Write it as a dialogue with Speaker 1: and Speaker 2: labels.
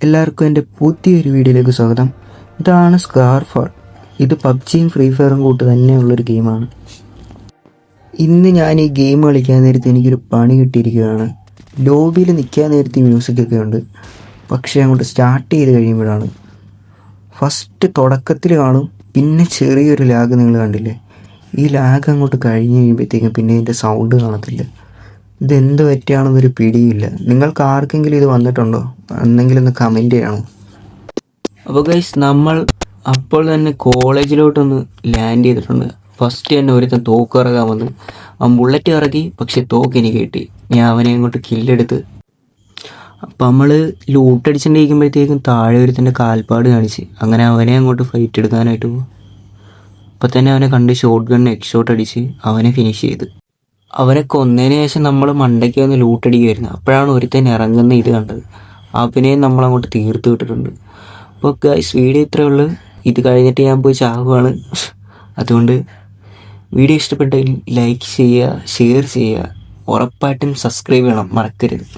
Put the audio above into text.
Speaker 1: എല്ലാവർക്കും എൻ്റെ പുതിയൊരു വീഡിയോയിലേക്ക് സ്വാഗതം. ഇതാണ് സ്കാർഫാൾ. ഇത് പബ്ജിയും ഫ്രീ ഫയറും കൂട്ട് തന്നെയുള്ളൊരു ഗെയിമാണ്. ഇന്ന് ഞാൻ ഈ ഗെയിം കളിക്കാൻ നേരത്ത് എനിക്കൊരു പണി കിട്ടിയിരിക്കുകയാണ്. ലോബിയിൽ നിൽക്കാൻ നേരത്ത് മ്യൂസിക്കൊക്കെ ഉണ്ട്, പക്ഷേ അങ്ങോട്ട് സ്റ്റാർട്ട് ചെയ്ത് കഴിയുമ്പോഴാണ് ഫസ്റ്റ് തുടക്കത്തിൽ കാണും, പിന്നെ ചെറിയൊരു ലാഗ് നിങ്ങൾ കണ്ടില്ലേ. ഈ ലാഗ് അങ്ങോട്ട് കഴിഞ്ഞ് കഴിയുമ്പോഴത്തേക്കും പിന്നെ ഇതിൻ്റെ സൗണ്ട് കാണത്തില്ല. ഇതെന്ത് പറ്റിയാണെന്നൊരു പിടിയില്ല. നിങ്ങൾക്ക് ആർക്കെങ്കിലും ഇത് വന്നിട്ടുണ്ടോ? എന്തെങ്കിലും ഒന്ന് കമൻറ്റ് ചെയ്യണം. അപ്പോൾ ഗൈസ്, നമ്മൾ അപ്പോൾ തന്നെ കോളേജിലോട്ടൊന്ന് ലാൻഡ് ചെയ്തിട്ടുണ്ട്. ഫസ്റ്റ് തന്നെ ഒരുത്തൻ തോക്ക് ഇറക്കാൻ വന്ന് ബുള്ളറ്റ് ഇറക്കി, പക്ഷെ തോക്ക് എനിക്ക് കിട്ടി. ഞാൻ അവനെ അങ്ങോട്ട് കില്ലെടുത്ത്. അപ്പം നമ്മൾ ലൂട്ടടിച്ചിട്ടിരിക്കുമ്പോഴത്തേക്കും താഴെ ഒരുത്തൻ്റെ കാൽപ്പാട് കാണിച്ച്, അങ്ങനെ അവനെ അങ്ങോട്ട് ഫൈറ്റ് എടുക്കാനായിട്ട് പോകും. അപ്പം തന്നെ അവനെ കണ്ട് ഷോട്ട് ഗൺ എക്സ്ഷോട്ട് അടിച്ച് അവനെ ഫിനിഷ് ചെയ്ത്. അവനെ കൊന്നതിന് ശേഷം നമ്മൾ മണ്ടയ്ക്ക് വന്ന് ലൂട്ടടിക്കുമായിരുന്നു. അപ്പോഴാണ് ഒരുത്തൻ ഇറങ്ങുന്ന ഇത് കണ്ടത്. അവനെ നമ്മളങ്ങോട്ട് തീർത്ത് വിട്ടിട്ടുണ്ട്. അപ്പോൾ ഗൈസ്, വീഡിയോ ഇത്രയേ ഉള്ളൂ. ഇത് കഴിഞ്ഞിട്ട് ഞാൻ പോയി ചാവുകയാണ്. അതുകൊണ്ട് വീഡിയോ ഇഷ്ടപ്പെട്ടെങ്കിൽ ലൈക്ക് ചെയ്യുക, ഷെയർ ചെയ്യുക, ഉറപ്പായിട്ടും സബ്സ്ക്രൈബ് ചെയ്യണം, മറക്കരുത്.